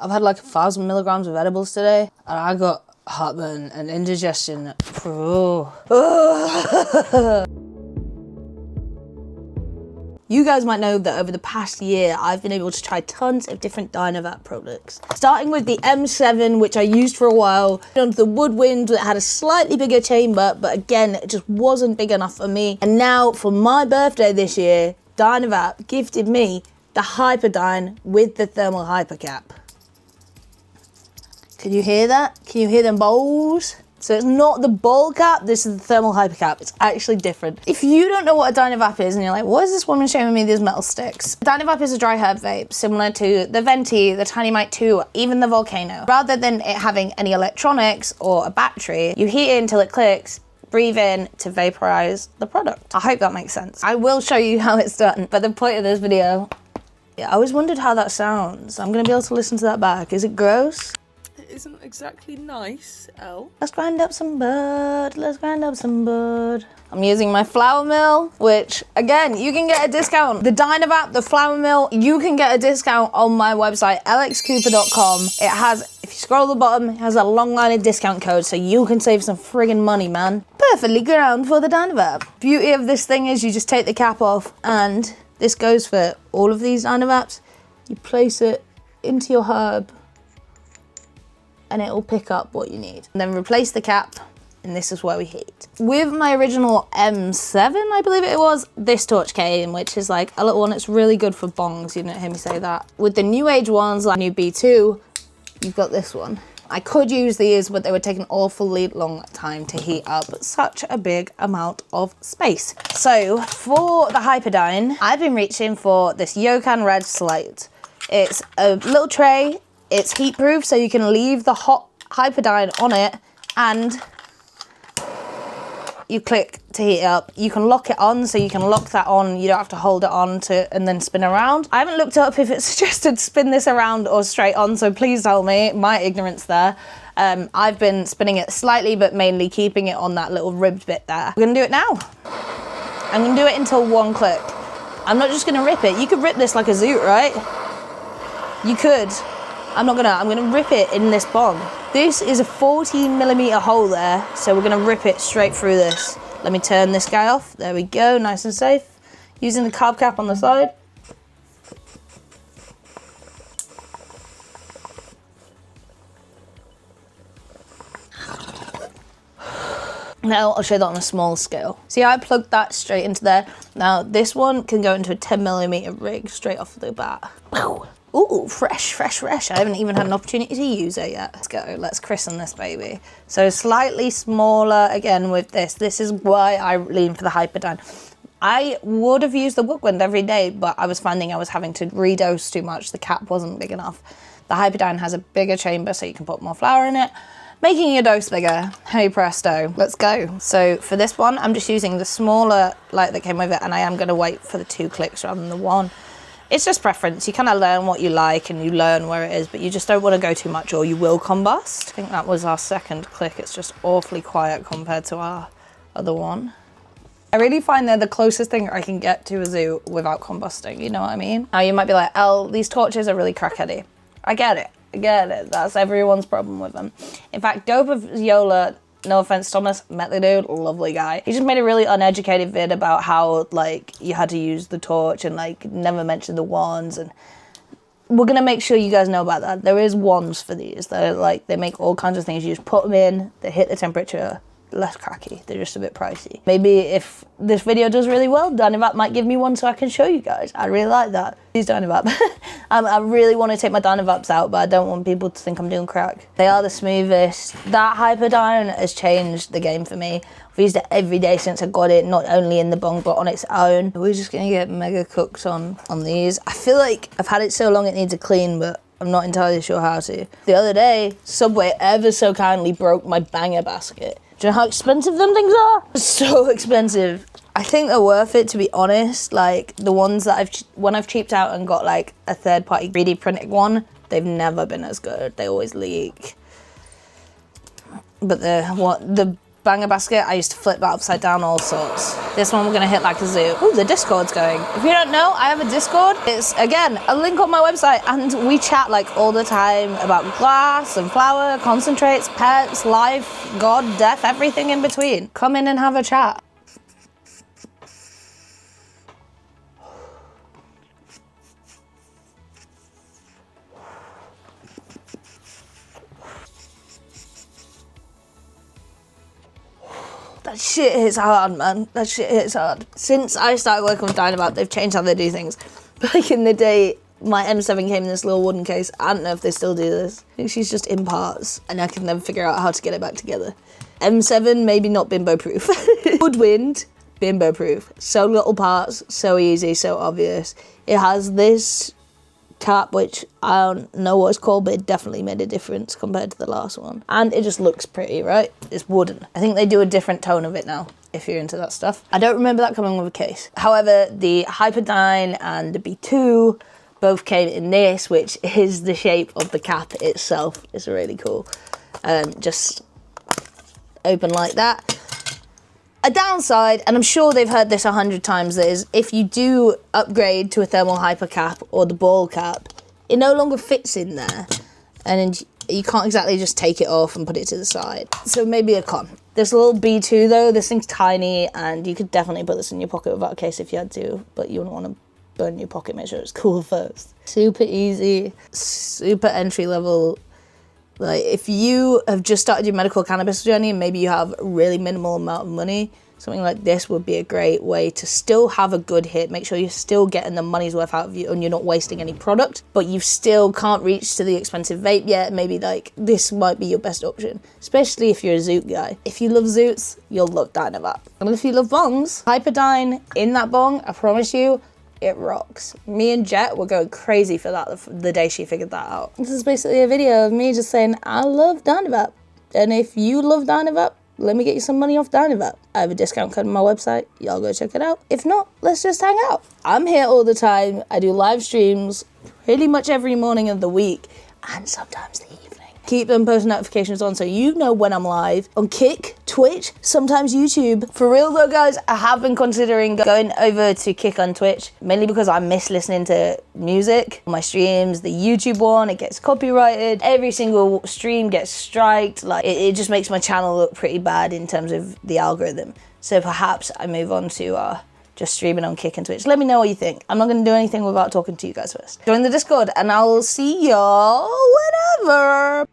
I've had like 1,000 milligrams of edibles today, and I got heartburn and indigestion. You guys might know that over the past year, I've been able to try tons of different Dynavap products. Starting with the M7, which I used for a while, on the Woodwynd that had a slightly bigger chamber, but again, it just wasn't big enough for me. And now for my birthday this year, Dynavap gifted me the Hyperdyn with the thermal hypercap. Can you hear that? Can you hear them bowls? So it's not the bowl cap, this is the thermal hypercap. It's actually different. If you don't know what a Dynavap is and you're like, what is this woman showing me these metal sticks? Dynavap is a dry herb vape, similar to the Venti, the Tiny Mite 2, even the Volcano. Rather than it having any electronics or a battery, you heat it until it clicks, breathe in to vaporize the product. I hope that makes sense. I will show you how it's done, but the point of this video, I always wondered how that sounds. I'm gonna be able to listen to that back. Is it gross? Isn't exactly nice, Elle. Let's grind up some bud, let's grind up some bud. I'm using my flour mill, which again, you can get a discount. The Dynavap, the flour mill, you can get a discount on my website, lxcooper.com. It has, if you scroll to the bottom, it has a long-lining discount code, so you can save some friggin' money, man. Perfectly ground for the Dynavap. Beauty of this thing is you just take the cap off, and this goes for all of these Dynavaps. You place it into your herb, and it will pick up what you need. And then replace the cap, and this is where we heat. With my original M7, I believe it was, this torch came, which is like a little one. It's really good for bongs, you didn't hear me say that. With the new age ones, like new B2, you've got this one. I could use these, but they would take an awfully long time to heat up such a big amount of space. So for the Hyperdyn, I've been reaching for this Yokan Red Slate. It's a little tray. It's heat proof, so you can leave the hot Hyperdyn on it and you click to heat it up. You can lock it on, so you can lock that on. You don't have to hold it on and then spin around. I haven't looked up if it suggested spin this around or straight on, so please tell me, my ignorance there. I've been spinning it slightly, but mainly keeping it on that little ribbed bit there. We're gonna do it now. I'm gonna do it until one click. I'm not just gonna rip it. You could rip this like a zoot, right? You could. I'm gonna rip it in this bong. This is a 14mm hole there, so we're gonna rip it straight through this. Let me turn this guy off. There we go, nice and safe. Using the carb cap on the side. Now I'll show that on a small scale. See how I plugged that straight into there? Now this one can go into a 10mm rig straight off the bat. Ooh, fresh, fresh, fresh. I haven't even had an opportunity to use it yet. Let's go, let's christen this baby. So slightly smaller again with this. This is why I lean for the Hyperdyn. I would have used the Woodwynd every day, but I was finding I was having to redose too much. The cap wasn't big enough. The Hyperdyn has a bigger chamber, so you can put more flour in it, making your dose bigger. Hey presto, let's go. So for this one, I'm just using the smaller light that came with it, and I am gonna wait for the 2 clicks rather than the 1. It's just preference. You kind of learn what you like and you learn where it is, but you just don't want to go too much or you will combust. I think that was our second click. It's just awfully quiet compared to our other one. I really find they're the closest thing I can get to a zoo without combusting, you know what I mean? Now you might be like, Elle, these torches are really crackheady. I get it. That's everyone's problem with them. In fact, Dope of Yola, no offense Thomas, met the dude, lovely guy. He just made a really uneducated vid about how like you had to use the torch and like never mentioned the wands, and we're gonna make sure you guys know about that. There is wands for these. They're like, they make all kinds of things. You just put them in, they hit the temperature, less cracky. They're just a bit pricey. Maybe if this video does really well, Dynavap might give me one so I can show you guys. I really like that. Use Dynavap. I really want to take my Dynavaps out, but I don't want people to think I'm doing crack. They are the smoothest. That Hyperdyn has changed the game for me. I've used it every day since I got it, not only in the bong, but on its own. We're just gonna get mega cooked on these. I feel like I've had it so long it needs a clean, but I'm not entirely sure how to. The other day, Subway ever so kindly broke my banger basket. Do you know how expensive them things are? So expensive. I think they're worth it, to be honest. Like the ones that when I've cheaped out and got like a third-party 3D printed one, they've never been as good. They always leak. But the banger basket, I used to flip that upside down, all sorts. This one we're gonna hit like a zoo. Ooh, the Discord's going. If you don't know, I have a Discord. It's, again, a link on my website, and we chat like all the time about glass and flour, concentrates, pets, life, God, death, everything in between. Come in and have a chat. That shit hits hard, man. That shit hits hard. Since I started working with Dynavap, they've changed how they do things. Back in the day, my M7 came in this little wooden case. I don't know if they still do this. I think she's just in parts, and I can never figure out how to get it back together. M7, maybe not bimbo-proof. Woodwynd, bimbo-proof. So little parts, so easy, so obvious. It has this cap, which I don't know what it's called, but it definitely made a difference compared to the last one. And it just looks pretty, right? It's wooden. I think they do a different tone of it now, if you're into that stuff. I don't remember that coming with a case. However, the Hyperdyn and the B2 both came in this, which is the shape of the cap itself. It's really cool. Just open like that. A downside, and I'm sure they've heard this 100 times, is if you do upgrade to a thermal hyper cap or the ball cap, it no longer fits in there, and you can't exactly just take it off and put it to the side. So maybe a con. This little B2 though, this thing's tiny, and you could definitely put this in your pocket without a case if you had to, but you wouldn't want to burn your pocket, make sure it's cool first. Super easy, super entry level. Like, if you have just started your medical cannabis journey and maybe you have a really minimal amount of money, something like this would be a great way to still have a good hit. Make sure you're still getting the money's worth out of you and you're not wasting any product, but you still can't reach to the expensive vape yet. Maybe like this might be your best option, especially if you're a zoot guy. If you love zoots, you'll love Dynavap. And if you love bongs, Hyperdyn in that bong, I promise you, it rocks. Me and Jet were going crazy for that the day she figured that out. This is basically a video of me just saying, I love Dynavap. And if you love Dynavap, let me get you some money off Dynavap. I have a discount code on my website. Y'all go check it out. If not, let's just hang out. I'm here all the time. I do live streams pretty much every morning of the week and sometimes the evening. Keep them post notifications on so you know when I'm live on Kick, Twitch, sometimes YouTube. For real though, guys, I have been considering going over to Kick on Twitch, mainly because I miss listening to music on my streams. The YouTube one, it gets copyrighted. Every single stream gets striked. Like, it just makes my channel look pretty bad in terms of the algorithm. So perhaps I move on to just streaming on Kick and Twitch. Let me know what you think. I'm not going to do anything without talking to you guys first. Join the Discord and I'll see y'all whenever.